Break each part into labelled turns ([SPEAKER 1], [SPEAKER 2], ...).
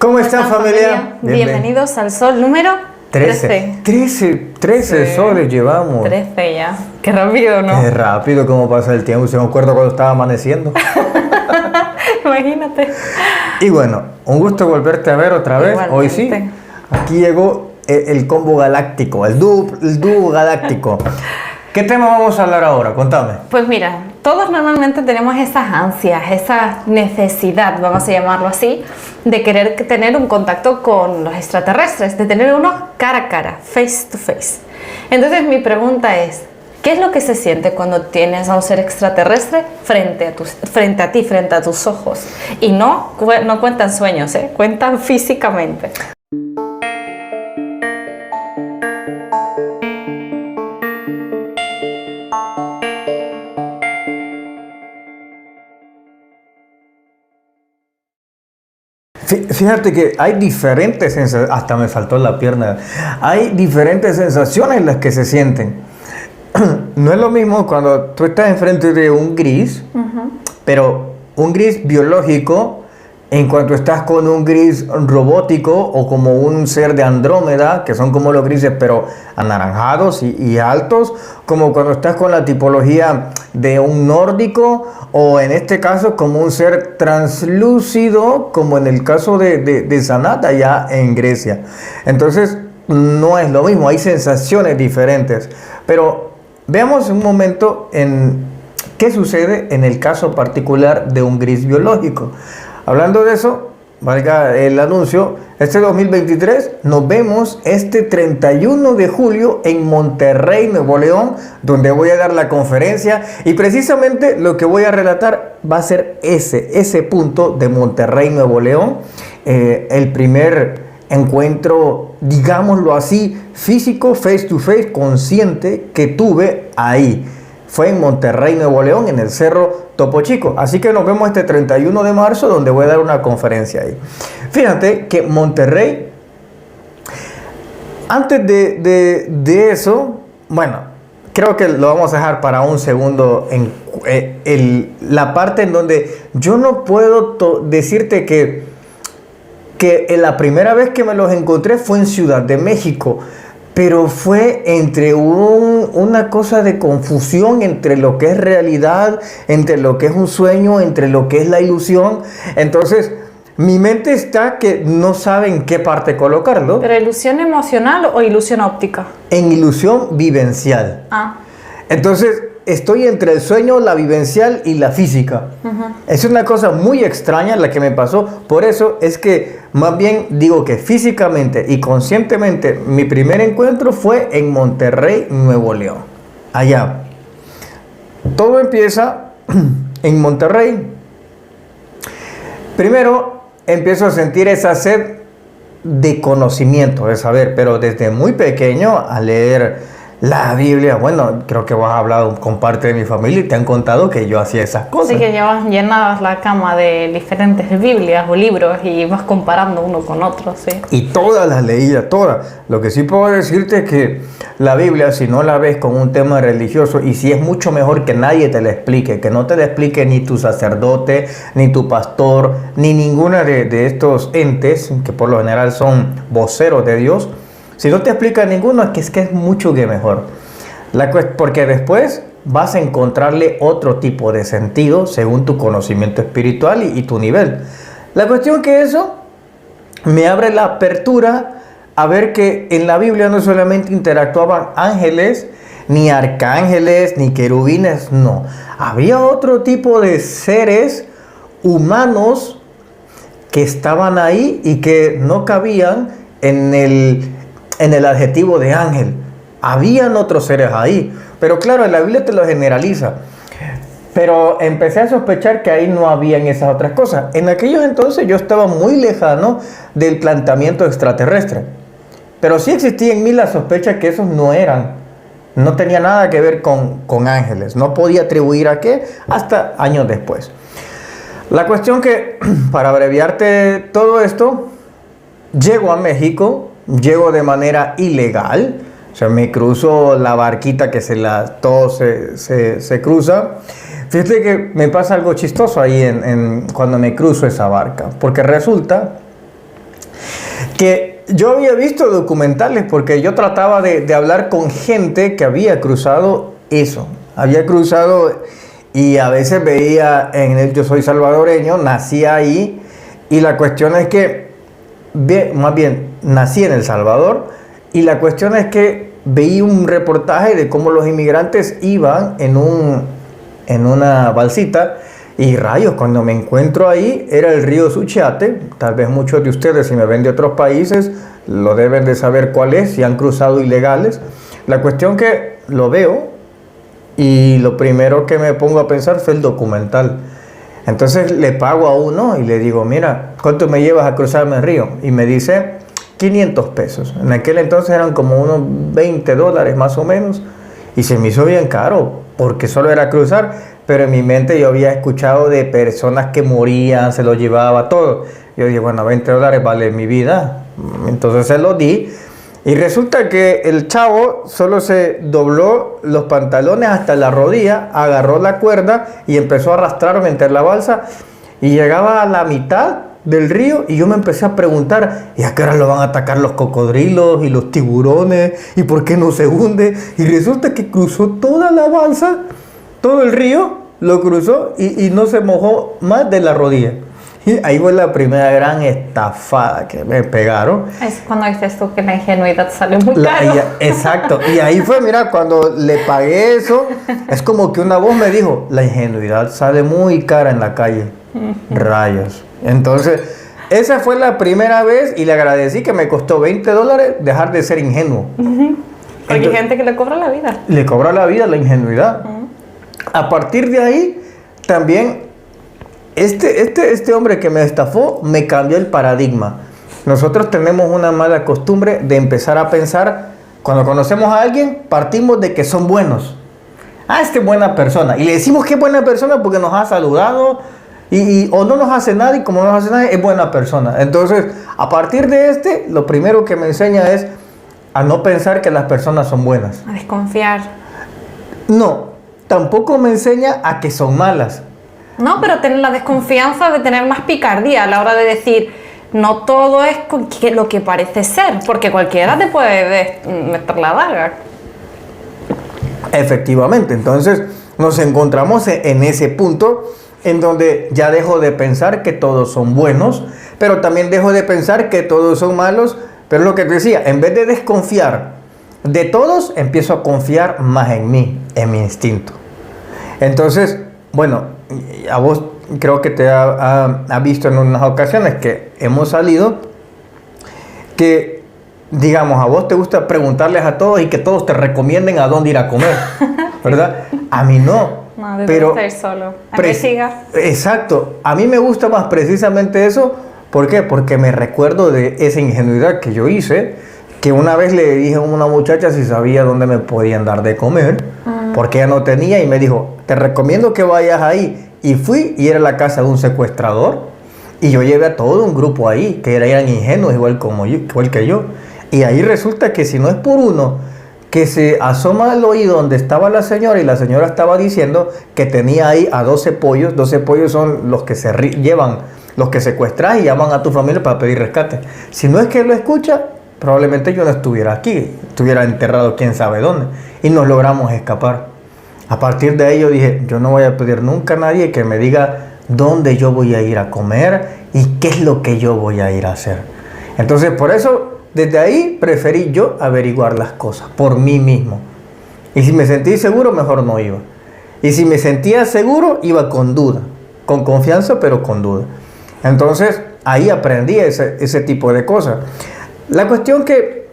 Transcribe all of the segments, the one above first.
[SPEAKER 1] ¿Cómo están, familia?
[SPEAKER 2] Bienvenidos al sol número 13.
[SPEAKER 1] 13 soles llevamos.
[SPEAKER 2] 13 ya. Qué rápido, ¿no?
[SPEAKER 1] Qué rápido cómo pasa el tiempo. Se me acuerda cuando estaba amaneciendo.
[SPEAKER 2] Imagínate.
[SPEAKER 1] Y bueno, un gusto volverte a ver otra vez.
[SPEAKER 2] Igualmente.
[SPEAKER 1] Hoy sí. Aquí llegó el combo galáctico, el dúo galáctico. ¿Qué tema vamos a hablar ahora? Contame.
[SPEAKER 2] Pues mira, todos normalmente tenemos esas ansias, esa necesidad, vamos a llamarlo así, de querer tener un contacto con los extraterrestres, de tener uno cara a cara, face to face. Entonces mi pregunta es, ¿qué es lo que se siente cuando tienes a un ser extraterrestre frente a ti, frente a tus ojos? Y no cuentan sueños, cuentan físicamente.
[SPEAKER 1] Fíjate que hay diferentes sensaciones, hasta me faltó la pierna, hay diferentes sensaciones las que se sienten. No es lo mismo cuando tú estás enfrente de un gris, pero un gris biológico, en cuanto estás con un gris robótico o como un ser de Andrómeda, que son como los grises pero anaranjados y altos, como cuando estás con la tipología de un nórdico o en este caso como un ser translúcido, como en el caso de Sanat allá en Grecia. Entonces no es lo mismo, hay sensaciones diferentes. Pero veamos un momento en qué sucede en el caso particular de un gris biológico. Hablando de eso, valga el anuncio, este 2023 nos vemos este 31 de julio en Monterrey, Nuevo León, donde voy a dar la conferencia y precisamente lo que voy a relatar va a ser ese punto de Monterrey, Nuevo León, el primer encuentro, digámoslo así, físico, face to face, consciente que tuve ahí. Fue en Monterrey, Nuevo León, en el Cerro Topo Chico. Así que nos vemos este 31 de marzo, donde voy a dar una conferencia ahí. Fíjate que Monterrey, antes de eso, bueno, creo que lo vamos a dejar para un segundo en la parte en donde yo no puedo decirte que la primera vez que me los encontré fue en Ciudad de México. Pero fue entre una cosa de confusión entre lo que es realidad, entre lo que es un sueño, entre lo que es la ilusión. Entonces, mi mente está que no sabe en qué parte colocarlo.
[SPEAKER 2] ¿Pero ilusión emocional o ilusión óptica?
[SPEAKER 1] En ilusión vivencial. Entonces, estoy entre el sueño, la vivencial y la física. Es una cosa muy extraña la que me pasó. Por eso es que más bien digo que físicamente y conscientemente mi primer encuentro fue en Monterrey, Nuevo León. Allá. Todo empieza en Monterrey. Primero empiezo a sentir esa sed de conocimiento, de saber, pero desde muy pequeño a leer la Biblia. Bueno, creo que vos has hablado con parte de mi familia y te han contado que yo hacía esas cosas.
[SPEAKER 2] Sí, que llenabas la cama de diferentes Biblias o libros y vas comparando uno con otro, sí.
[SPEAKER 1] Y todas las leía, todas. Lo que sí puedo decirte es que la Biblia, si no la ves con un tema religioso, y si es mucho mejor que nadie te la explique, que no te la explique ni tu sacerdote, ni tu pastor, ni ninguna de estos entes, que por lo general son voceros de Dios. Si no te explica ninguno, es que es mucho que mejor. Porque después vas a encontrarle otro tipo de sentido según tu conocimiento espiritual y tu nivel. La cuestión que eso me abre la apertura a ver que en la Biblia no solamente interactuaban ángeles, ni arcángeles, ni querubines, no. Había otro tipo de seres humanos que estaban ahí y que no cabían en el adjetivo de ángel. Habían otros seres ahí, pero claro, la Biblia te lo generaliza. Pero empecé a sospechar que ahí no habían esas otras cosas. En aquellos entonces yo estaba muy lejano del planteamiento extraterrestre, pero sí existía en mí la sospecha que esos no tenía nada que ver con ángeles. No podía atribuir a qué hasta años después. La cuestión que, para abreviarte todo esto, llego a México. Llego de manera ilegal, o sea, me cruzo la barquita que todo se cruza. Fíjate que me pasa algo chistoso ahí cuando me cruzo esa barca, porque resulta que yo había visto documentales porque yo trataba de hablar con gente que había cruzado eso. Había cruzado y a veces veía yo soy salvadoreño, nací ahí y la cuestión es que, más bien, nací en El Salvador y la cuestión es que veía un reportaje de cómo los inmigrantes iban en una balsita. Y rayos, cuando me encuentro ahí, era el río Suchiate. Tal vez muchos de ustedes, si me ven de otros países, lo deben de saber cuál es, si han cruzado ilegales. La cuestión que lo veo y lo primero que me pongo a pensar fue el documental. Entonces le pago a uno y le digo, mira, ¿cuánto me llevas a cruzarme el río? Y me dice, 500 pesos. En aquel entonces eran como unos $20 más o menos. Y se me hizo bien caro, porque solo era cruzar. Pero en mi mente yo había escuchado de personas que morían, se lo llevaba todo. Yo dije, bueno, $20 vale mi vida. Entonces se lo di. Y resulta que el chavo solo se dobló los pantalones hasta la rodilla, agarró la cuerda y empezó a arrastrarme entre la balsa. Y llegaba a la mitad del río y yo me empecé a preguntar, ¿y a qué hora lo van a atacar los cocodrilos y los tiburones? ¿Y por qué no se hunde? Y resulta que cruzó toda la balsa. Todo el río lo cruzó y no se mojó más de la rodilla. Y ahí fue la primera gran estafada que me pegaron.
[SPEAKER 2] Es cuando dices tú que la ingenuidad sale muy caro.
[SPEAKER 1] Exacto. Y ahí fue, mira, cuando le pagué eso, es como que una voz me dijo, la ingenuidad sale muy cara en la calle. Rayos. Entonces, esa fue la primera vez y le agradecí que me costó $20 dejar de ser ingenuo.
[SPEAKER 2] Porque hay gente que le cobra la vida.
[SPEAKER 1] Le cobra la vida la ingenuidad. A partir de ahí, también, este hombre que me estafó me cambió el paradigma. Nosotros tenemos una mala costumbre de empezar a pensar, cuando conocemos a alguien, partimos de que son buenos. Este es buena persona. Y le decimos que es buena persona porque nos ha saludado o no nos hace nada y como no nos hace nada, es buena persona. Entonces, a partir de lo primero que me enseña es a no pensar que las personas son buenas.
[SPEAKER 2] A desconfiar.
[SPEAKER 1] No. Tampoco me enseña a que son malas.
[SPEAKER 2] No, pero tener la desconfianza de tener más picardía a la hora de decir, no todo es lo que parece ser, porque cualquiera te puede meter la daga.
[SPEAKER 1] Efectivamente, entonces nos encontramos en ese punto en donde ya dejo de pensar que todos son buenos, pero también dejo de pensar que todos son malos, pero lo que te decía, en vez de desconfiar de todos, empiezo a confiar más en mí, en mi instinto. Entonces, bueno, a vos creo que te ha visto en unas ocasiones que hemos salido, que, digamos, a vos te gusta preguntarles a todos y que todos te recomienden a dónde ir a comer, ¿verdad? A mí no.
[SPEAKER 2] No, pero estar solo. A que siga.
[SPEAKER 1] Exacto. A mí me gusta más precisamente eso. ¿Por qué? Porque me recuerdo de esa ingenuidad que yo hice, que una vez le dije a una muchacha si sabía dónde me podían dar de comer, porque ella no tenía, y me dijo, te recomiendo que vayas ahí. Y fui y era la casa de un secuestrador, y yo llevé a todo un grupo ahí, que eran ingenuos igual que yo. Y ahí resulta que si no es por uno que se asoma al oído donde estaba la señora, y la señora estaba diciendo que tenía ahí a 12 pollos. 12 pollos son los que se llevan, los que secuestras y llaman a tu familia para pedir rescate. Si no es que lo escucha, probablemente yo no estuviera aquí, estuviera enterrado quién sabe dónde, y nos logramos escapar. A partir de ahí yo dije, yo no voy a pedir nunca a nadie que me diga dónde yo voy a ir a comer y qué es lo que yo voy a ir a hacer. Entonces, por eso, desde ahí preferí yo averiguar las cosas por mí mismo. Y si me sentí seguro, mejor no iba. Y si me sentía seguro, iba con duda, con confianza, pero con duda. Entonces, ahí aprendí ese tipo de cosas. La cuestión que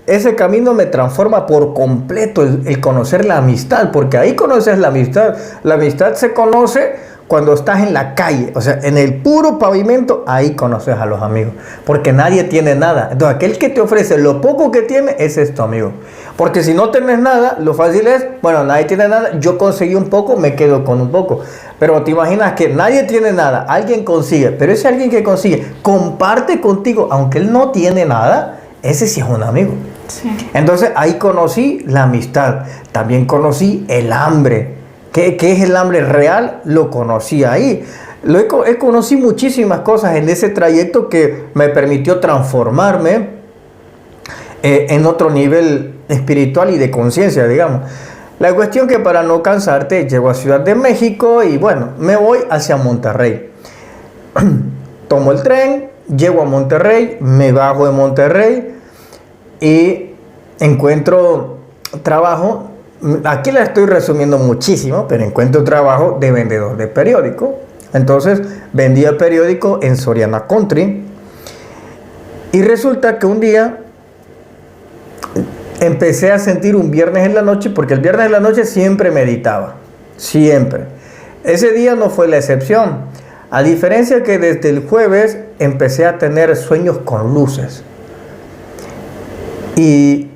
[SPEAKER 1] ese camino me transforma por completo el conocer la amistad, porque ahí conoces la amistad. La amistad se conoce cuando estás en la calle, o sea, en el puro pavimento, ahí conoces a los amigos, porque nadie tiene nada. Entonces, aquel que te ofrece lo poco que tiene, ese es tu amigo. Porque si no tienes nada, lo fácil es, bueno, nadie tiene nada, yo conseguí un poco, me quedo con un poco. Pero te imaginas que nadie tiene nada, alguien consigue, pero ese alguien que consigue comparte contigo, aunque él no tiene nada, ese sí es un amigo. Sí. Entonces ahí conocí la amistad, también conocí el hambre. ¿Qué es el hambre real? Lo conocí ahí. Conocí muchísimas cosas en ese trayecto que me permitió transformarme en otro nivel espiritual y de conciencia, digamos. La cuestión que para no cansarte, llego a Ciudad de México y bueno, me voy hacia Monterrey. Tomo el tren, llego a Monterrey, me bajo de Monterrey y encuentro trabajo. Aquí la estoy resumiendo muchísimo, pero encuentro trabajo de vendedor de periódico. Entonces vendía el periódico en Soriana Country y resulta que un día empecé a sentir un viernes en la noche, porque el viernes en la noche siempre meditaba, siempre. Ese día no fue la excepción, a diferencia que desde el jueves empecé a tener sueños con luces. Y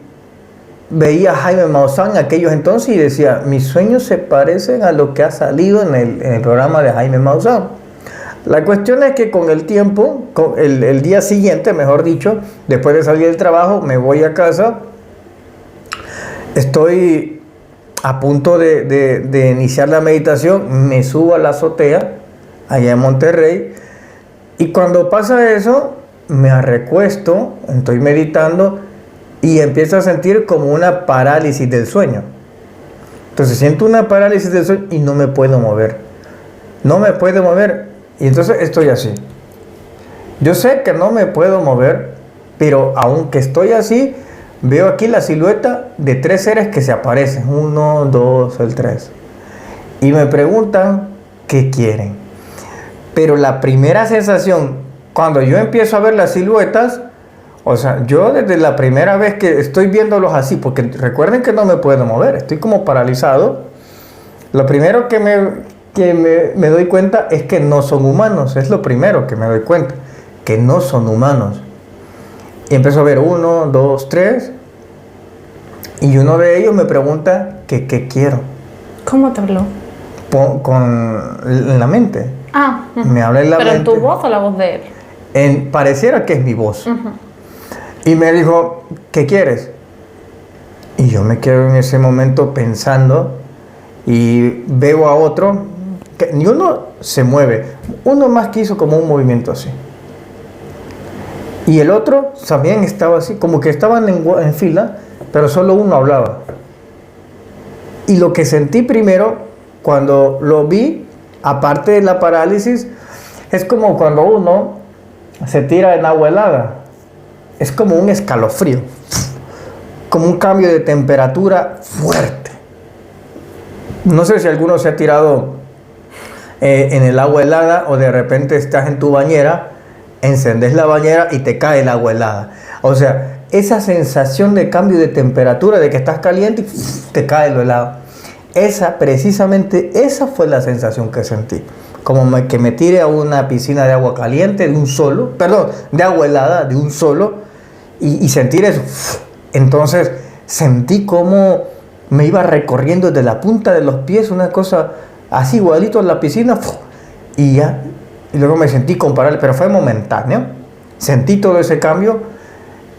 [SPEAKER 1] veía a Jaime Maussan en aquellos entonces y decía, mis sueños se parecen a lo que ha salido en el programa de Jaime Maussan. La cuestión es que con el tiempo, el día siguiente, mejor dicho, después de salir del trabajo, me voy a casa. Estoy a punto de iniciar la meditación, me subo a la azotea, allá en Monterrey, y cuando pasa eso, me recuesto, estoy meditando, y empiezo a sentir como una parálisis del sueño. Entonces siento una parálisis del sueño y no me puedo mover. No me puedo mover. Y entonces estoy así. Yo sé que no me puedo mover, pero aunque estoy así, veo aquí la silueta de 3 seres que se aparecen. 1, 2, el 3. Y me preguntan qué quieren. Pero la primera sensación, cuando yo empiezo a ver las siluetas, o sea, yo desde la primera vez que estoy viéndolos así, porque recuerden que no me puedo mover, estoy como paralizado, lo primero que me doy cuenta es que no son humanos, es lo primero que me doy cuenta, que no son humanos. Y empiezo a ver 1, 2, 3, y uno de ellos me pregunta que qué quiero.
[SPEAKER 2] ¿Cómo te habló?
[SPEAKER 1] En la mente.
[SPEAKER 2] Ah,
[SPEAKER 1] me habla en la mente.
[SPEAKER 2] ¿Pero en tu voz o la voz de él?
[SPEAKER 1] Pareciera que es mi voz. Y me dijo, ¿qué quieres? Y yo me quedo en ese momento pensando y veo a otro, que ni uno se mueve, uno más que hizo como un movimiento así. Y el otro también estaba así, como que estaban en fila, pero solo uno hablaba. Y lo que sentí primero, cuando lo vi, aparte de la parálisis, es como cuando uno se tira en agua helada. Es como un escalofrío, como un cambio de temperatura fuerte. No sé si alguno se ha tirado en el agua helada o de repente estás en tu bañera, encendes la bañera y te cae el agua helada. O sea, esa sensación de cambio de temperatura, de que estás caliente y te cae lo helado. Precisamente esa fue la sensación que sentí. Como que me tire a una piscina de agua caliente de agua helada de un solo. Y sentir eso. Entonces sentí como me iba recorriendo desde la punta de los pies, una cosa así igualito en la piscina, y ya. Y luego me sentí comparable, pero fue momentáneo. Sentí todo ese cambio,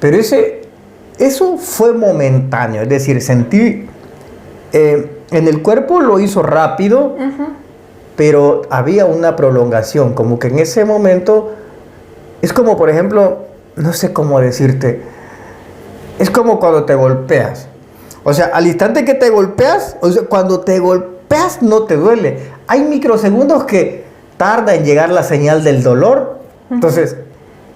[SPEAKER 1] pero eso fue momentáneo. Es decir, sentí en el cuerpo, lo hizo rápido, pero había una prolongación, como que en ese momento es como, por ejemplo, no sé cómo decirte, es como cuando te golpeas. O sea, al instante que te golpeas, o sea, cuando te golpeas no te duele. Hay microsegundos que tarda en llegar la señal del dolor. Entonces,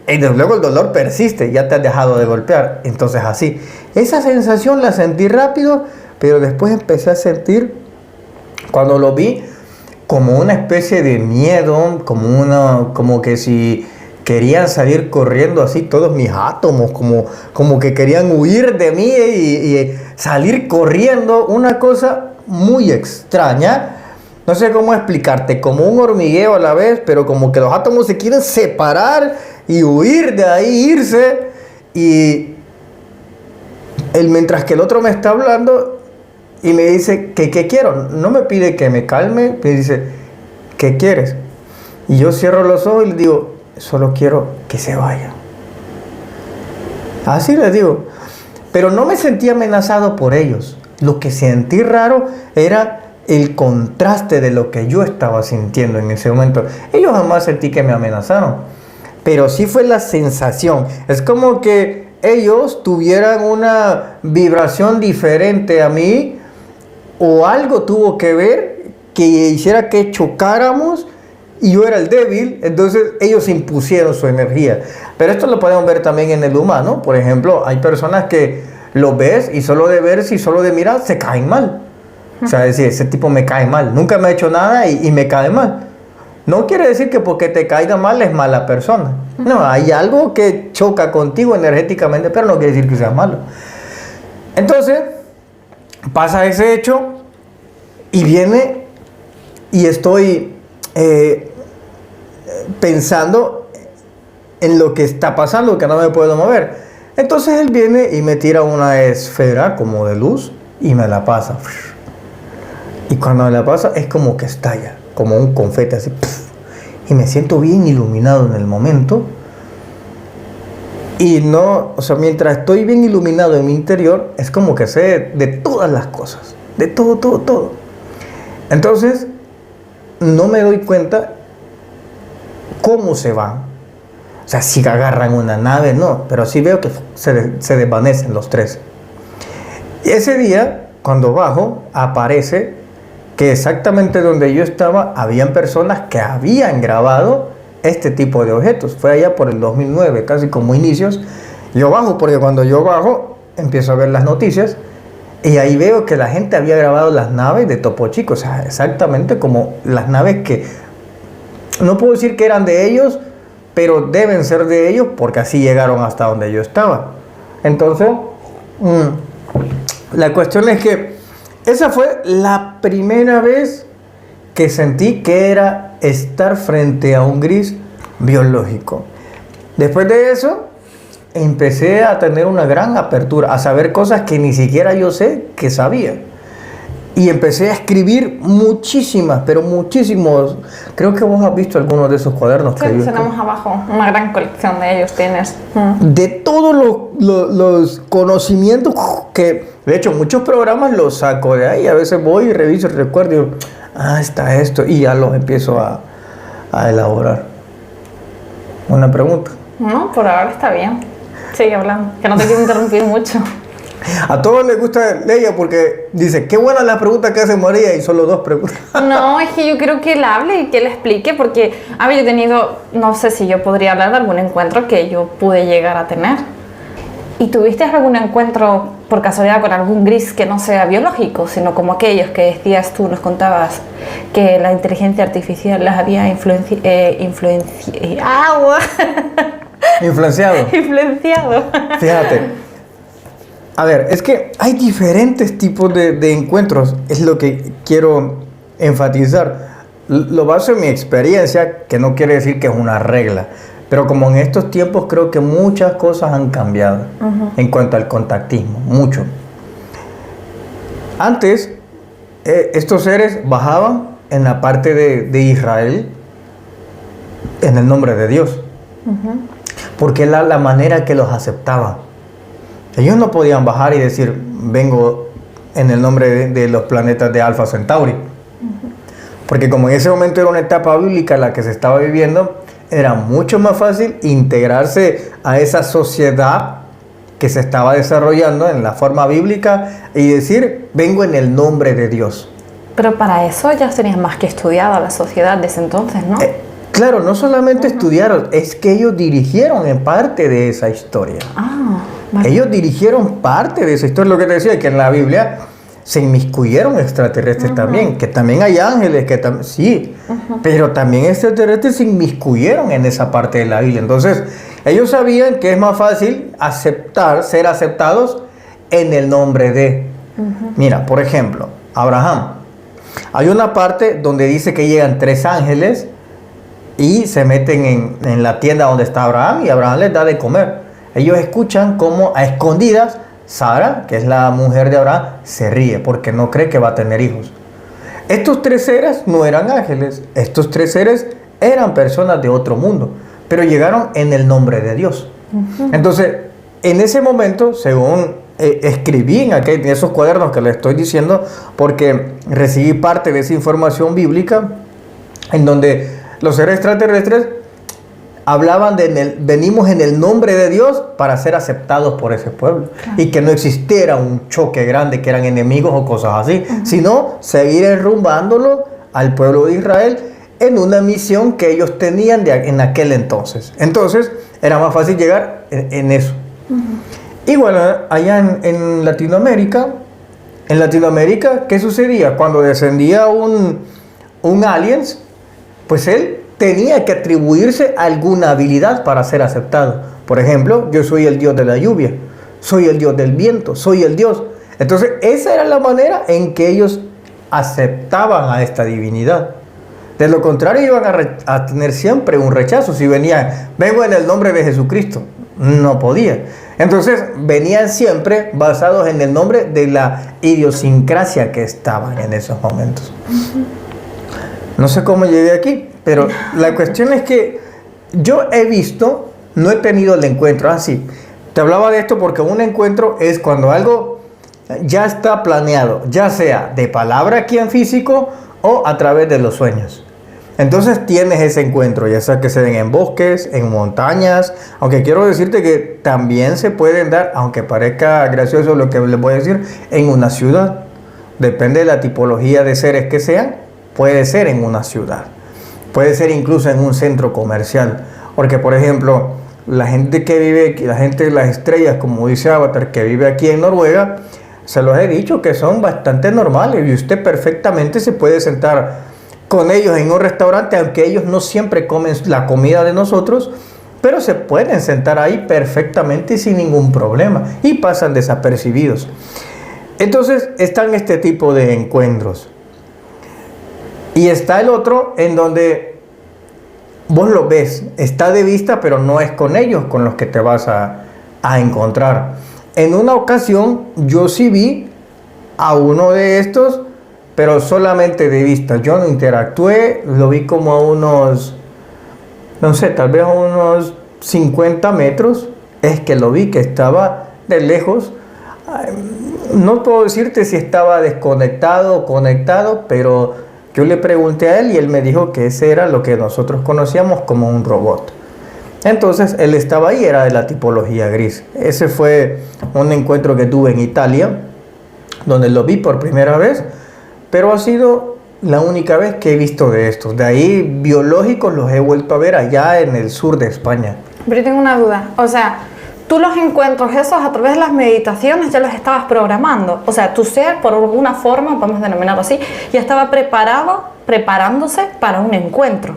[SPEAKER 1] luego el dolor persiste, ya te has dejado de golpear. Entonces así, esa sensación la sentí rápido, pero después empecé a sentir, cuando lo vi, como una especie de miedo, como que si querían salir corriendo así todos mis átomos, como que querían huir de mí y salir corriendo, una cosa muy extraña. No sé cómo explicarte, como un hormigueo a la vez, pero como que los átomos se quieren separar y huir de ahí, irse. Y mientras que el otro me está hablando y me dice que qué quiero, no me pide que me calme, me dice, ¿qué quieres? Y yo cierro los ojos y le digo, solo quiero que se vaya. Así les digo. Pero no me sentí amenazado por ellos. Lo que sentí raro era el contraste de lo que yo estaba sintiendo en ese momento. Ellos jamás sentí que me amenazaron, pero sí fue la sensación. Es como que ellos tuvieran una vibración diferente a mí, o algo tuvo que ver que hiciera que chocáramos y yo era el débil, entonces ellos impusieron su energía. Pero esto lo podemos ver también en el humano. Por ejemplo, hay personas que lo ves y solo de ver, si solo de mirar, se caen mal. O sea, decir, ese tipo me cae mal, nunca me ha hecho nada y me cae mal. No quiere decir que porque te caiga mal es mala persona. No, hay algo que choca contigo energéticamente, pero no quiere decir que sea malo. Entonces, pasa ese hecho y viene y estoy pensando en lo que está pasando, que no me puedo mover. Entonces él viene y me tira una esfera como de luz y me la pasa. Y cuando me la pasa es como que estalla, como un confeti así. Y me siento bien iluminado en el momento. Y no, o sea, mientras estoy bien iluminado en mi interior, es como que sé de todas las cosas, de todo. Entonces, no me doy cuenta cómo se van. O sea, si agarran una nave, no, pero sí veo que se desvanecen los tres. Y ese día, cuando bajo, aparece que exactamente donde yo estaba, habían personas que habían grabado este tipo de objetos. Fue allá por el 2009, casi como inicios. Yo bajo, porque cuando yo bajo, empiezo a ver las noticias, y ahí veo que la gente había grabado las naves de Topo Chico. O sea, exactamente como las naves que, no puedo decir que eran de ellos, pero deben ser de ellos, porque así llegaron hasta donde yo estaba. Entonces, la cuestión es que esa fue la primera vez que sentí que era estar frente a un gris biológico. Después de eso, empecé a tener una gran apertura, a saber cosas que ni siquiera yo sé que sabía. Y empecé a escribir muchísimas, pero muchísimos. Creo que vos has visto algunos de esos cuadernos.
[SPEAKER 2] Sí, tenemos abajo una gran colección de ellos, tienes.
[SPEAKER 1] De todos los conocimientos que, de hecho, muchos programas los saco de ahí. A veces voy y reviso y recuerdo y digo, está esto, y ya los empiezo a elaborar. ¿Una pregunta?
[SPEAKER 2] No, por ahora está bien. Sigue hablando, que no te quiero interrumpir mucho.
[SPEAKER 1] A todos les gusta Leia porque dice, qué buena la pregunta que hace María, y solo 2 preguntas.
[SPEAKER 2] No, es que yo creo que él hable y que él explique, porque yo he tenido, no sé si yo podría hablar de algún encuentro que yo pude llegar a tener. ¿Y tuviste algún encuentro por casualidad con algún gris que no sea biológico, sino como aquellos que decías tú, nos contabas que la inteligencia artificial las había influenciado?
[SPEAKER 1] Fíjate. A ver, es que hay diferentes tipos de encuentros, es lo que quiero enfatizar. Lo baso en mi experiencia, que no quiere decir que es una regla, pero como en estos tiempos creo que muchas cosas han cambiado en cuanto al contactismo, mucho. Antes, estos seres bajaban en la parte de Israel en el nombre de Dios, porque era la manera que los aceptaban. Ellos no podían bajar y decir, vengo en el nombre de los planetas de Alfa Centauri. Porque como en ese momento era una etapa bíblica la que se estaba viviendo, era mucho más fácil integrarse a esa sociedad que se estaba desarrollando en la forma bíblica y decir, vengo en el nombre de Dios.
[SPEAKER 2] Pero para eso ya tenías más que estudiado la sociedad de ese entonces, ¿no?
[SPEAKER 1] Claro, no solamente estudiaron, es que ellos dirigieron en parte de esa historia.
[SPEAKER 2] Vale.
[SPEAKER 1] Ellos dirigieron parte de esa historia. Lo que te decía, que en la Biblia se inmiscuyeron extraterrestres también, que también hay ángeles, que sí, pero también extraterrestres se inmiscuyeron en esa parte de la Biblia. Entonces, ellos sabían que es más fácil ser aceptados en el nombre de. Mira, por ejemplo, Abraham. Hay una parte donde dice que llegan 3 ángeles y se meten en la tienda donde está Abraham, y Abraham les da de comer. Ellos escuchan cómo a escondidas Sara, que es la mujer de Abraham, se ríe porque no cree que va a tener hijos. Estos 3 seres no eran ángeles, estos 3 seres eran personas de otro mundo, pero llegaron en el nombre de Dios. Entonces, en ese momento, según escribí en esos cuadernos que les estoy diciendo, porque recibí parte de esa información bíblica en donde los seres extraterrestres hablaban venimos en el nombre de Dios para ser aceptados por ese pueblo. Claro. Y que no existiera un choque grande, que eran enemigos o cosas así, sino seguir enrumbándolo al pueblo de Israel en una misión que ellos tenían en aquel entonces. Entonces, era más fácil llegar en eso. Y bueno, allá en Latinoamérica, ¿qué sucedía? Cuando descendía un aliens, pues él tenía que atribuirse alguna habilidad para ser aceptado. Por ejemplo, yo soy el Dios de la lluvia, soy el Dios del viento, soy el Dios. Entonces, esa era la manera en que ellos aceptaban a esta divinidad. De lo contrario, iban a tener siempre un rechazo. Si venían, vengo en el nombre de Jesucristo, no podía. Entonces, venían siempre basados en el nombre de la idiosincrasia que estaban en esos momentos. No sé cómo llegué aquí, pero la cuestión es que yo he visto, no he tenido el encuentro así. Te hablaba de esto porque un encuentro es cuando algo ya está planeado, ya sea de palabra aquí en físico o a través de los sueños. Entonces tienes ese encuentro, ya sea que se den en bosques, en montañas, aunque quiero decirte que también se pueden dar, aunque parezca gracioso lo que les voy a decir, en una ciudad. Depende de la tipología de seres que sean, puede ser en una ciudad. Puede ser incluso en un centro comercial. Porque, por ejemplo, la gente que vive aquí, la gente de las estrellas, como dice Avatar, que vive aquí en Noruega, se los he dicho que son bastante normales y usted perfectamente se puede sentar con ellos en un restaurante, aunque ellos no siempre comen la comida de nosotros, pero se pueden sentar ahí perfectamente sin ningún problema y pasan desapercibidos. Entonces están este tipo de encuentros. Y está el otro en donde vos lo ves, está de vista, pero no es con ellos con los que te vas a encontrar. En una ocasión yo sí vi a uno de estos, pero solamente de vista. Yo no interactué, lo vi como a unos, no sé, tal vez a unos 50 metros. Es que lo vi, que estaba de lejos. No puedo decirte si estaba desconectado o conectado, pero yo le pregunté a él y él me dijo que ese era lo que nosotros conocíamos como un robot. Entonces él estaba ahí, era de la tipología gris. Ese fue un encuentro que tuve en Italia, donde lo vi por primera vez, pero ha sido la única vez que he visto de estos. De ahí, biológicos los he vuelto a ver allá en el sur de España.
[SPEAKER 2] Pero yo tengo una duda, o sea, tú los encuentros esos a través de las meditaciones ya los estabas programando. O sea, tu ser, por alguna forma, podemos denominarlo así, ya estaba preparándose para un encuentro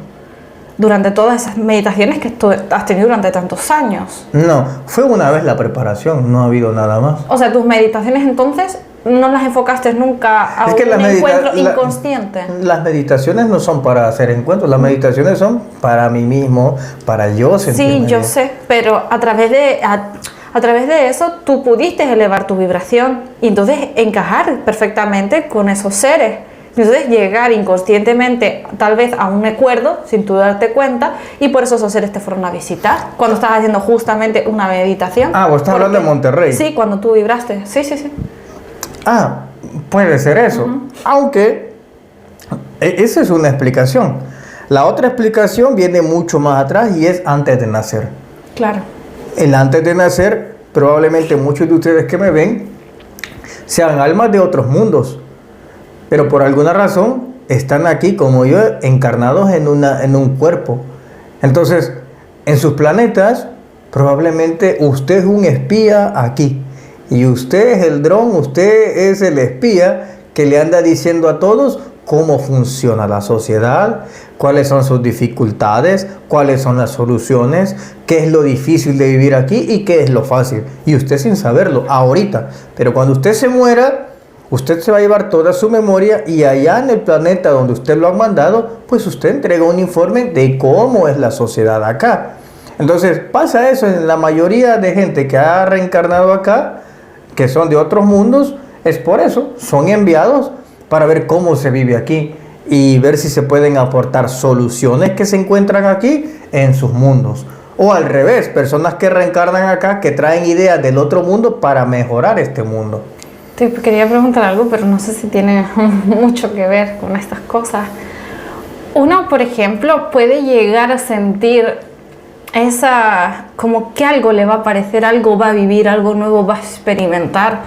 [SPEAKER 2] durante todas esas meditaciones que tú has tenido durante tantos años.
[SPEAKER 1] No, fue una vez la preparación, no ha habido nada más.
[SPEAKER 2] O sea, tus meditaciones entonces no las enfocaste nunca a un encuentro inconsciente.
[SPEAKER 1] Las meditaciones no son para hacer encuentros, las meditaciones son para mí mismo, para yo sentirme
[SPEAKER 2] Sí, yo
[SPEAKER 1] bien.
[SPEAKER 2] sé, pero a través de eso tú pudiste elevar tu vibración y entonces encajar perfectamente con esos seres. Entonces llegar inconscientemente tal vez a un acuerdo sin tú darte cuenta y por eso esos seres te fueron a visitar cuando estabas haciendo justamente una meditación.
[SPEAKER 1] Ah, vos estás hablando de Monterrey.
[SPEAKER 2] Sí, cuando tú vibraste. Sí.
[SPEAKER 1] Ah, puede ser eso. Aunque esa es una explicación. La otra explicación viene mucho más atrás y es antes de nacer.
[SPEAKER 2] Claro.
[SPEAKER 1] El antes de nacer, probablemente muchos de ustedes que me ven sean almas de otros mundos, pero por alguna razón están aquí como yo, encarnados en un cuerpo. Entonces, en sus planetas, probablemente usted es un espía aquí. Y usted es el dron, usted es el espía que le anda diciendo a todos cómo funciona la sociedad, cuáles son sus dificultades, cuáles son las soluciones, qué es lo difícil de vivir aquí y qué es lo fácil. Y usted sin saberlo, ahorita. Pero cuando usted se muera, usted se va a llevar toda su memoria y allá en el planeta donde usted lo ha mandado, pues usted entrega un informe de cómo es la sociedad acá. Entonces pasa eso en la mayoría de gente que ha reencarnado acá, que son de otros mundos, es por eso, son enviados para ver cómo se vive aquí y ver si se pueden aportar soluciones que se encuentran aquí en sus mundos. O al revés, personas que reencarnan acá, que traen ideas del otro mundo para mejorar este mundo.
[SPEAKER 2] Te quería preguntar algo, pero no sé si tiene mucho que ver con estas cosas. Uno, por ejemplo, puede llegar a sentir esa, como que algo le va a parecer, algo va a vivir, algo nuevo va a experimentar,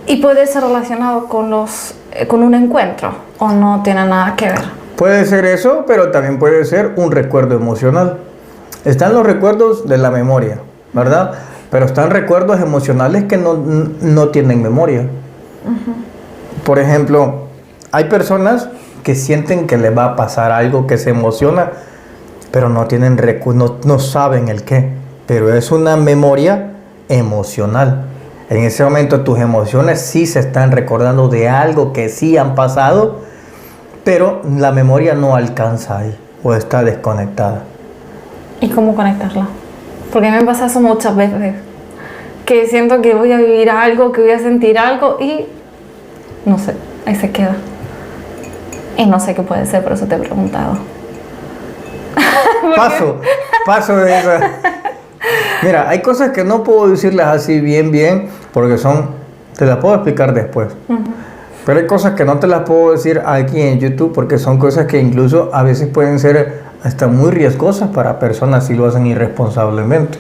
[SPEAKER 2] y puede ser relacionado con un encuentro, o no tiene nada que ver.
[SPEAKER 1] Puede ser eso, pero también puede ser un recuerdo emocional. Están los recuerdos de la memoria, ¿verdad? Pero están recuerdos emocionales que no tienen memoria. Por ejemplo, hay personas que sienten que les va a pasar algo, que se emociona, pero no tienen no saben el qué. Pero es una memoria emocional. En ese momento tus emociones sí se están recordando de algo que sí han pasado, pero la memoria no alcanza ahí o está desconectada.
[SPEAKER 2] ¿Y cómo conectarla? Porque a mí me pasa eso muchas veces, que siento que voy a vivir algo, que voy a sentir algo y no sé, ahí se queda. Y no sé qué puede ser, por eso te he preguntado.
[SPEAKER 1] Paso de esa. Mira, hay cosas que no puedo decirlas así bien, porque te las puedo explicar después. Pero hay cosas que no te las puedo decir aquí en YouTube, porque son cosas que incluso a veces pueden ser hasta muy riesgosas para personas si lo hacen irresponsablemente.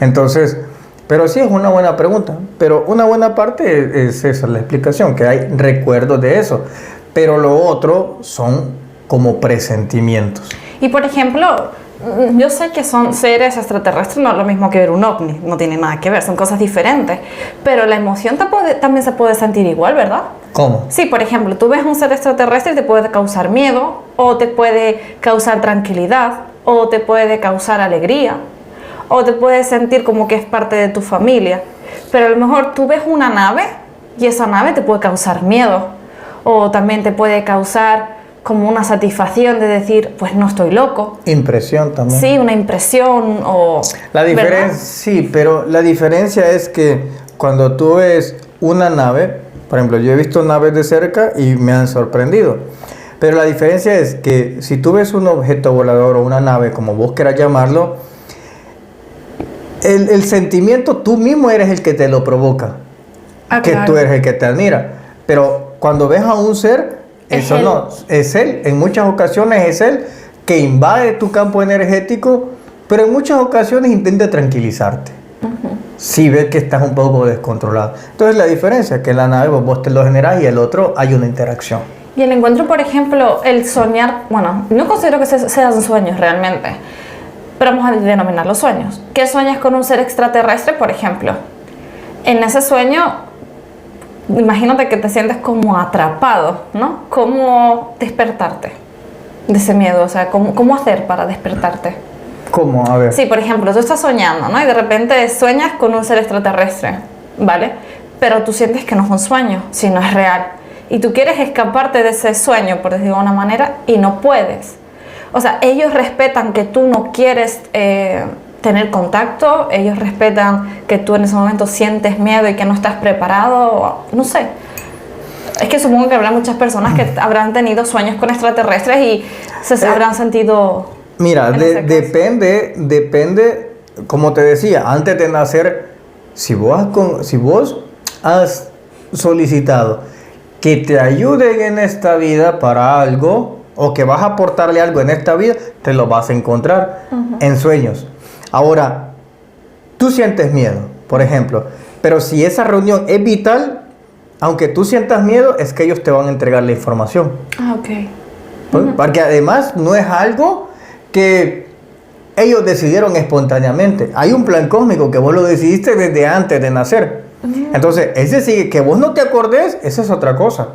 [SPEAKER 1] Entonces, pero sí es una buena pregunta. Pero una buena parte es esa, la explicación, que hay recuerdos de eso. Pero lo otro son como presentimientos.
[SPEAKER 2] Y por ejemplo, yo sé que son seres extraterrestres, no es lo mismo que ver un ovni, no tiene nada que ver, son cosas diferentes. Pero la emoción también se puede sentir igual, ¿verdad?
[SPEAKER 1] ¿Cómo?
[SPEAKER 2] Sí, por ejemplo, tú ves un ser extraterrestre y te puede causar miedo, o te puede causar tranquilidad, o te puede causar alegría, o te puedes sentir como que es parte de tu familia. Pero a lo mejor tú ves una nave y esa nave te puede causar miedo, o también te puede causar como una satisfacción de decir, pues no estoy loco.
[SPEAKER 1] Impresión también.
[SPEAKER 2] Sí, una impresión o...
[SPEAKER 1] La diferencia, sí, pero la diferencia es que cuando tú ves una nave, por ejemplo, yo he visto naves de cerca y me han sorprendido. Pero la diferencia es que si tú ves un objeto volador o una nave, como vos quieras llamarlo, el sentimiento tú mismo eres el que te lo provoca. Que
[SPEAKER 2] claro.
[SPEAKER 1] Tú eres el que te admira. Pero cuando ves a un ser, eso no, es él. En muchas ocasiones es él que invade tu campo energético, pero en muchas ocasiones intenta tranquilizarte. Si ves que estás un poco descontrolado. Entonces la diferencia es que en la nave vos te lo generás y el otro hay una interacción.
[SPEAKER 2] Y el encuentro, por ejemplo, el soñar, bueno, no considero que sean sueños realmente, pero vamos a denominar los sueños. ¿Qué sueñas con un ser extraterrestre, por ejemplo? En ese sueño, imagínate que te sientes como atrapado, ¿no? ¿Cómo despertarte de ese miedo? O sea, ¿cómo hacer para despertarte?
[SPEAKER 1] ¿Cómo? A ver.
[SPEAKER 2] Sí, por ejemplo, tú estás soñando, ¿no? Y de repente sueñas con un ser extraterrestre, ¿vale? Pero tú sientes que no es un sueño, sino es real. Y tú quieres escaparte de ese sueño, por decirlo de una manera, y no puedes. O sea, ellos respetan que tú no quieres tener contacto, ellos respetan que tú en ese momento sientes miedo y que no estás preparado, no sé. Es que supongo que habrá muchas personas que habrán tenido sueños con extraterrestres y se habrán sentido...
[SPEAKER 1] Mira, depende, como te decía, antes de nacer, si vos has solicitado que te ayuden en esta vida para algo, o que vas a aportarle algo en esta vida, te lo vas a encontrar en sueños. Ahora, tú sientes miedo, por ejemplo, pero si esa reunión es vital, aunque tú sientas miedo, es que ellos te van a entregar la información.
[SPEAKER 2] Ah, ok.
[SPEAKER 1] Porque además no es algo que ellos decidieron espontáneamente. Hay un plan cósmico que vos lo decidiste desde antes de nacer. Entonces, es decir, que vos no te acordes, esa es otra cosa.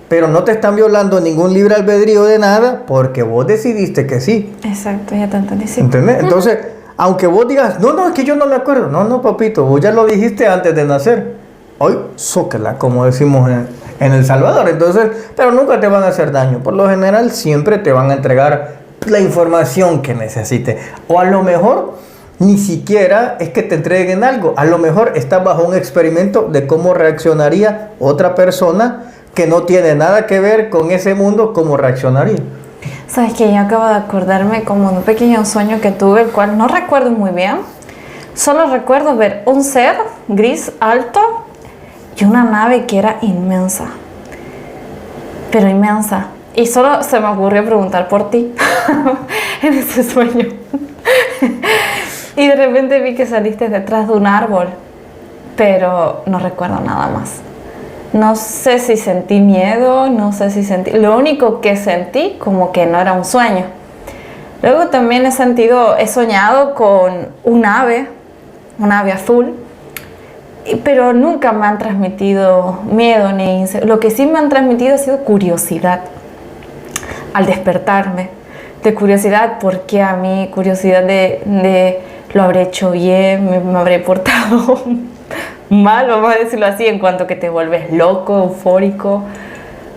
[SPEAKER 1] Pero no te están violando ningún libre albedrío de nada porque vos decidiste que sí.
[SPEAKER 2] Exacto, ya te entendí. Sí.
[SPEAKER 1] ¿Entendés? Entonces, aunque vos digas, no, es que yo no me acuerdo. No, papito, vos ya lo dijiste antes de nacer. Hoy, zócala, como decimos en El Salvador. Entonces, pero nunca te van a hacer daño. Por lo general, siempre te van a entregar la información que necesites. O a lo mejor, ni siquiera es que te entreguen algo. A lo mejor estás bajo un experimento de cómo reaccionaría otra persona que no tiene nada que ver con ese mundo, cómo reaccionaría.
[SPEAKER 2] Sabes que yo acabo de acordarme como de un pequeño sueño que tuve, el cual no recuerdo muy bien. Solo recuerdo ver un ser gris alto y una nave que era inmensa. Pero inmensa. Y solo se me ocurrió preguntar por ti en ese sueño. Y de repente vi que saliste detrás de un árbol, pero no recuerdo nada más. No sé si sentí miedo, no sé si sentí... Lo único que sentí como que no era un sueño. Luego también he soñado con un ave azul, pero nunca me han transmitido miedo ni... Lo que sí me han transmitido ha sido curiosidad. Al despertarme, de curiosidad, ¿por qué a mí? Curiosidad de lo habré hecho bien, me habré portado mal, vamos a decirlo así, en cuanto que te vuelves loco, eufórico,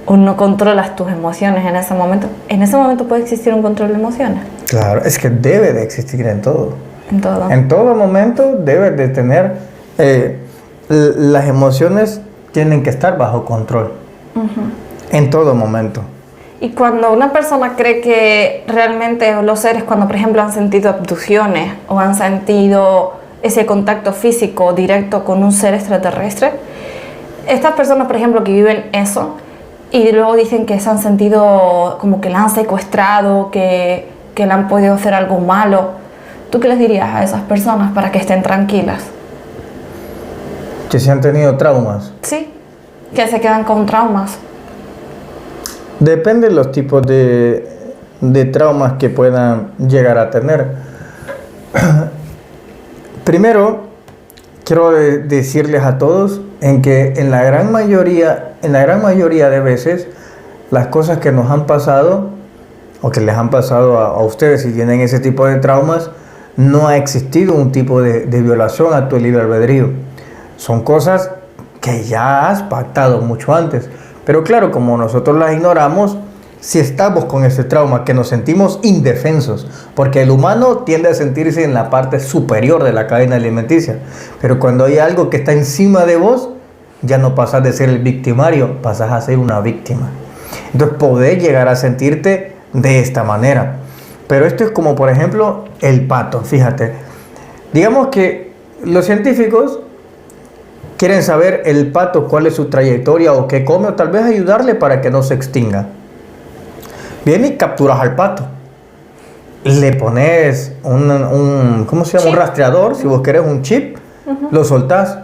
[SPEAKER 2] o no controlas tus emociones en ese momento. En ese momento puede existir un control de emociones.
[SPEAKER 1] Claro, es que debe de existir en todo.
[SPEAKER 2] En todo.
[SPEAKER 1] En todo momento debe de tener... las emociones tienen que estar bajo control. En todo momento.
[SPEAKER 2] Y cuando una persona cree que realmente los seres, cuando por ejemplo han sentido abducciones o han sentido ese contacto físico directo con un ser extraterrestre, estas personas por ejemplo que viven eso y luego dicen que se han sentido como que la han secuestrado, que le han podido hacer algo malo, ¿tú qué les dirías a esas personas para que estén tranquilas?
[SPEAKER 1] Que si han tenido traumas.
[SPEAKER 2] Sí, que se quedan con traumas.
[SPEAKER 1] Depende de los tipos de traumas que puedan llegar a tener. Primero, quiero decirles a todos en que en la gran mayoría de veces, las cosas que nos han pasado o que les han pasado a ustedes si tienen ese tipo de traumas, no ha existido un tipo de violación a tu libre albedrío. Son cosas que ya has pactado mucho antes. Pero claro, como nosotros las ignoramos, si estamos con ese trauma, que nos sentimos indefensos, porque el humano tiende a sentirse en la parte superior de la cadena alimenticia, pero cuando hay algo que está encima de vos, ya no pasas de ser el victimario, pasas a ser una víctima. Entonces podés llegar a sentirte de esta manera. Pero esto es como por ejemplo el pato, fíjate. Digamos que los científicos quieren saber el pato cuál es su trayectoria o qué come, o tal vez ayudarle para que no se extinga. Viene y capturas al pato. Le pones ¿cómo se llama? Un rastreador, si vos querés un chip, lo soltás.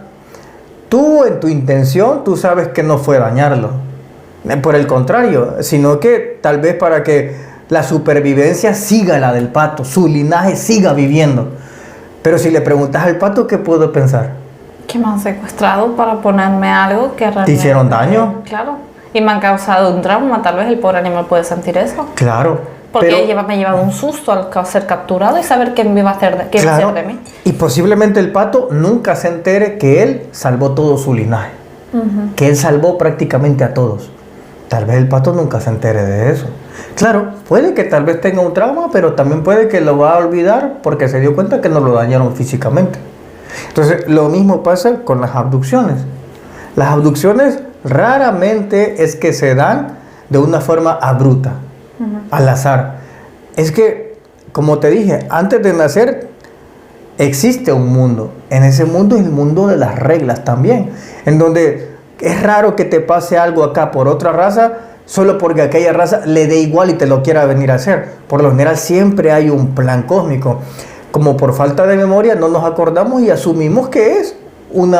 [SPEAKER 1] Tú en tu intención, tú sabes que no fue dañarlo. Por el contrario, sino que tal vez para que la supervivencia siga la del pato, su linaje siga viviendo. Pero si le preguntas al pato, ¿qué puedo pensar?
[SPEAKER 2] Que me han secuestrado para ponerme algo que realmente...
[SPEAKER 1] ¿Te hicieron daño?
[SPEAKER 2] Claro. Y me han causado un trauma. Tal vez el pobre animal puede sentir eso.
[SPEAKER 1] Claro.
[SPEAKER 2] Porque
[SPEAKER 1] pero,
[SPEAKER 2] me ha llevado un susto al ser capturado y saber qué me iba a hacer qué
[SPEAKER 1] claro,
[SPEAKER 2] iba a hacer de mí.
[SPEAKER 1] Y posiblemente el pato nunca se entere que él salvó todo su linaje. Que él salvó prácticamente a todos. Tal vez el pato nunca se entere de eso. Claro, puede que tal vez tenga un trauma, pero también puede que lo va a olvidar porque se dio cuenta que no lo dañaron físicamente. Entonces, lo mismo pasa con las abducciones. Las abducciones raramente es que se dan de una forma abrupta, al azar. Es que, como te dije, antes de nacer existe un mundo. En ese mundo es el mundo de las reglas también, en donde es raro que te pase algo acá por otra raza, solo porque aquella raza le dé igual y te lo quiera venir a hacer. Por lo general siempre hay un plan cósmico. Como por falta de memoria no nos acordamos y asumimos que es un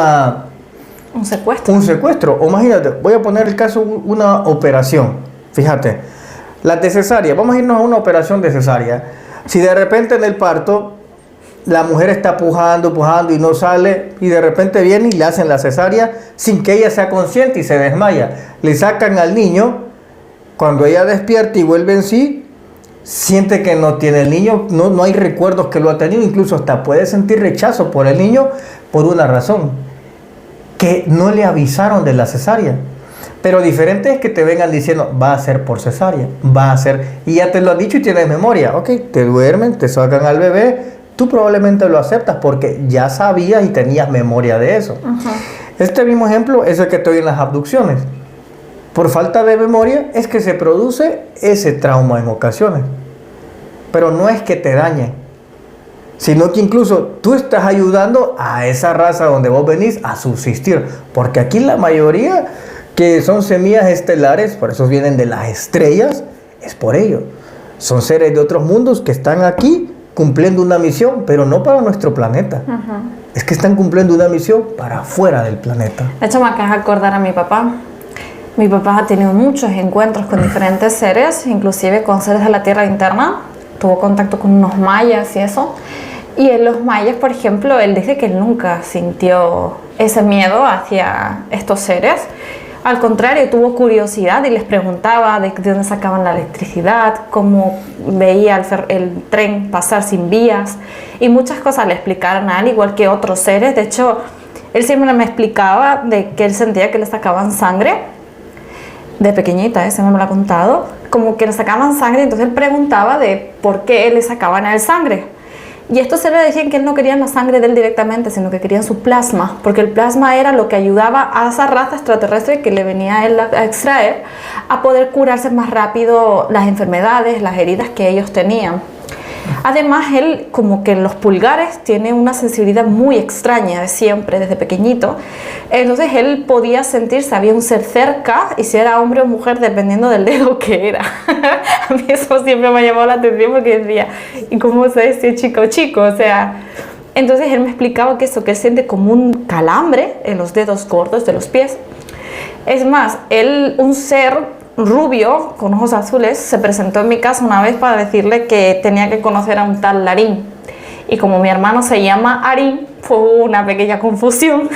[SPEAKER 1] secuestro. Un secuestro. O imagínate, voy a poner el caso una operación. Fíjate, la de cesárea, vamos a irnos a una operación de cesárea. Si de repente en el parto la mujer está pujando y no sale, y de repente viene y le hacen la cesárea sin que ella sea consciente y se desmaya. Le sacan al niño, cuando ella despierta y vuelve en sí, siente que no tiene el niño, no hay recuerdos que lo ha tenido, incluso hasta puede sentir rechazo por el niño por una razón, que no le avisaron de la cesárea. Pero diferente es que te vengan diciendo, va a ser por cesárea, va a ser, y ya te lo han dicho y tienes memoria. Ok, te duermen, te sacan al bebé, tú probablemente lo aceptas porque ya sabías y tenías memoria de eso. Este mismo ejemplo es el que estoy en las abducciones. por falta de memoria es que se produce ese trauma en ocasiones. Pero no es que te dañe, sino que incluso tú estás ayudando a esa raza donde vos venís a subsistir. Porque aquí la mayoría que son semillas estelares, por eso vienen de las estrellas, es por ello. Son seres de otros mundos que están aquí cumpliendo una misión, pero no para nuestro planeta. Es que están cumpliendo una misión para afuera del planeta.
[SPEAKER 2] De hecho, me acabas de acordar a mi papá. Mi papá ha tenido muchos encuentros con diferentes seres, inclusive con seres de la Tierra interna. Tuvo contacto con unos mayas y eso. Y en los mayas, por ejemplo, él dice que él nunca sintió ese miedo hacia estos seres. Al contrario, tuvo curiosidad y les preguntaba de dónde sacaban la electricidad, cómo veía el tren pasar sin vías, y muchas cosas le explicaron a él, igual que otros seres. De hecho, él siempre me explicaba de que él sentía que le sacaban sangre. De pequeñita, ese no me lo ha contado, como que le sacaban sangre, entonces él preguntaba de por qué le sacaban a él sangre. Y estos seres decían que él no querían la sangre de él directamente, sino que querían su plasma, porque el plasma era lo que ayudaba a esa raza extraterrestre que le venía a él a extraer, a poder curarse más rápido las enfermedades, las heridas que ellos tenían. Además, él como que en los pulgares tiene una sensibilidad muy extraña de siempre, desde pequeñito. Entonces él podía sentir si había un ser cerca y si era hombre o mujer dependiendo del dedo que era. A mí eso siempre me ha llamado la atención porque decía, ¿y cómo sabes si es chico o chico? O sea, entonces él me explicaba que eso, que él siente como un calambre en los dedos gordos de los pies. Es más, un ser rubio con ojos azules se presentó en mi casa una vez para decirle que tenía que conocer a un tal Larín, y como mi hermano se llama Arín, fue una pequeña confusión.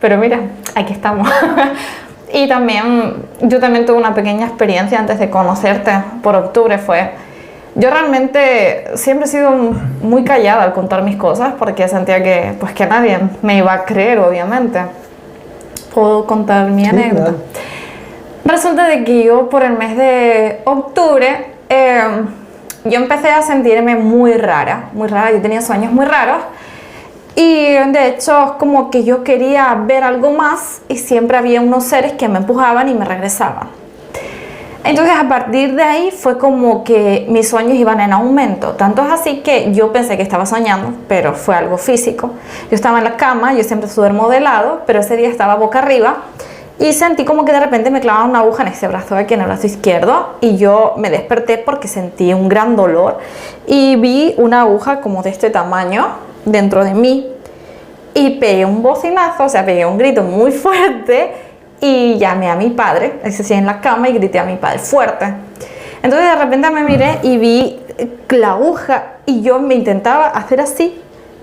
[SPEAKER 2] Pero mira, aquí estamos. Y también yo también tuve una pequeña experiencia antes de conocerte. Por octubre yo realmente siempre he sido muy callada al contar mis cosas, porque sentía que nadie me iba a creer, obviamente. Puedo contar mi anécdota. Claro. Resulta de que yo por el mes de octubre yo empecé a sentirme muy rara, yo tenía sueños muy raros, y de hecho como que yo quería ver algo más y siempre había unos seres que me empujaban y me regresaban. Entonces a partir de ahí fue como que mis sueños iban en aumento, tanto es así que yo pensé que estaba soñando, pero fue algo físico. Yo estaba en la cama, yo siempre duermo de lado, pero ese día estaba boca arriba, y sentí como que de repente me clavaban una aguja en ese brazo de aquí, en el brazo izquierdo, y yo me desperté porque sentí un gran dolor y vi una aguja como de este tamaño dentro de mí, y pegué un bocinazo, o sea, pegué un grito muy fuerte y llamé a mi padre, él se hacía en la cama, y grité a mi padre fuerte. Entonces de repente me miré y vi la aguja, y yo me intentaba hacer así,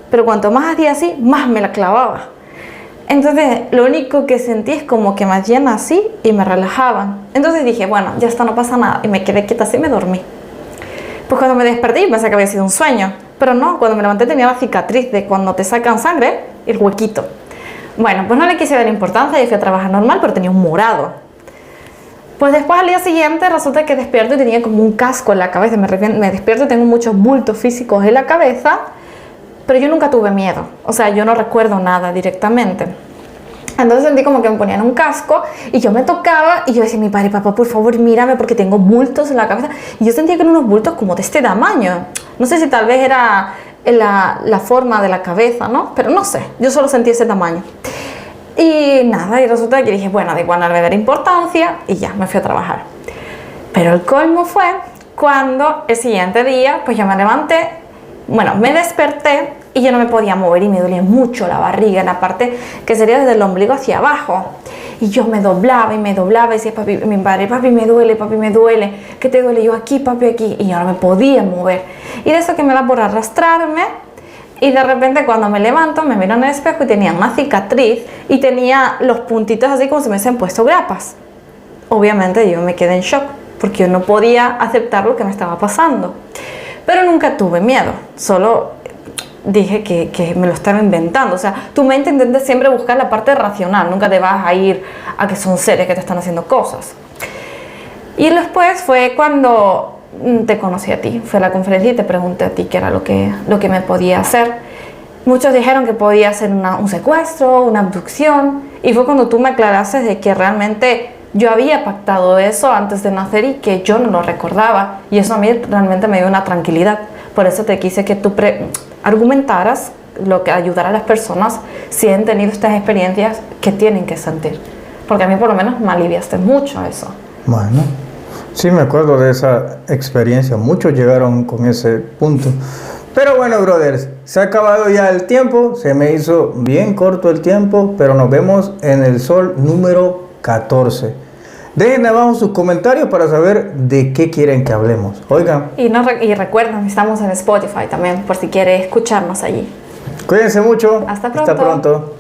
[SPEAKER 2] pero cuanto más hacía así, más me la clavaba. Entonces lo único que sentí es como que me hacían así y me relajaban. Entonces dije, bueno, ya está, no pasa nada, y me quedé quieta así y me dormí. Pues cuando me desperté pensé que había sido un sueño, pero no, cuando me levanté tenía la cicatriz de cuando te sacan sangre, el huequito. Bueno, pues no le quise dar importancia y fui a trabajar normal, pero tenía un morado. Pues después al día siguiente resulta que despierto y tenía como un casco en la cabeza. Me despierto y tengo muchos bultos físicos en la cabeza, pero yo nunca tuve miedo, o sea, yo no recuerdo nada directamente. Entonces sentí como que me ponían un casco y yo me tocaba y yo decía a mi padre, papá, por favor, mírame porque tengo bultos en la cabeza. Y yo sentía que eran unos bultos como de este tamaño. No sé si tal vez era la forma de la cabeza, ¿no? Pero no sé, yo solo sentí ese tamaño. Y nada, y resulta que dije, bueno, da igual, no le voy a dar importancia, y ya, me fui a trabajar. Pero el colmo fue cuando el siguiente día, pues yo me levanté, bueno, me desperté y yo no me podía mover y me dolía mucho la barriga, en la parte que sería desde el ombligo hacia abajo. Y yo me doblaba y decía, papi, mi padre, papi, me duele, ¿qué te duele? Yo aquí, papi, aquí. Y yo no me podía mover. Y de eso que me da por arrastrarme. Y de repente cuando me levanto, me miro en el espejo y tenía una cicatriz y tenía los puntitos así como si me hubiesen puesto grapas. Obviamente yo me quedé en shock porque yo no podía aceptar lo que me estaba pasando. Pero nunca tuve miedo, solo dije que me lo estaba inventando. O sea, tu mente intenta siempre buscar la parte racional, nunca te vas a ir a que son seres que te están haciendo cosas. Y después fue cuando te conocí a ti, fue a la conferencia y te pregunté a ti qué era lo que me podía hacer. Muchos dijeron que podía ser un secuestro, una abducción, y fue cuando tú me aclaraste de que realmente yo había pactado eso antes de nacer y que yo no lo recordaba. Y eso a mí realmente me dio una tranquilidad. Por eso te quise que tú argumentaras lo que ayudará a las personas si han tenido estas experiencias que tienen que sentir. Porque a mí por lo menos me aliviaste mucho eso.
[SPEAKER 1] Bueno, sí me acuerdo de esa experiencia. Muchos llegaron con ese punto. Pero bueno, brothers, se ha acabado ya el tiempo. Se me hizo bien corto el tiempo, pero nos vemos en el sol número 14. Dejen abajo sus comentarios para saber de qué quieren que hablemos. Oigan.
[SPEAKER 2] Y recuerden, estamos en Spotify también, por si quiere escucharnos allí.
[SPEAKER 1] Cuídense mucho.
[SPEAKER 2] Hasta pronto.
[SPEAKER 1] Hasta pronto.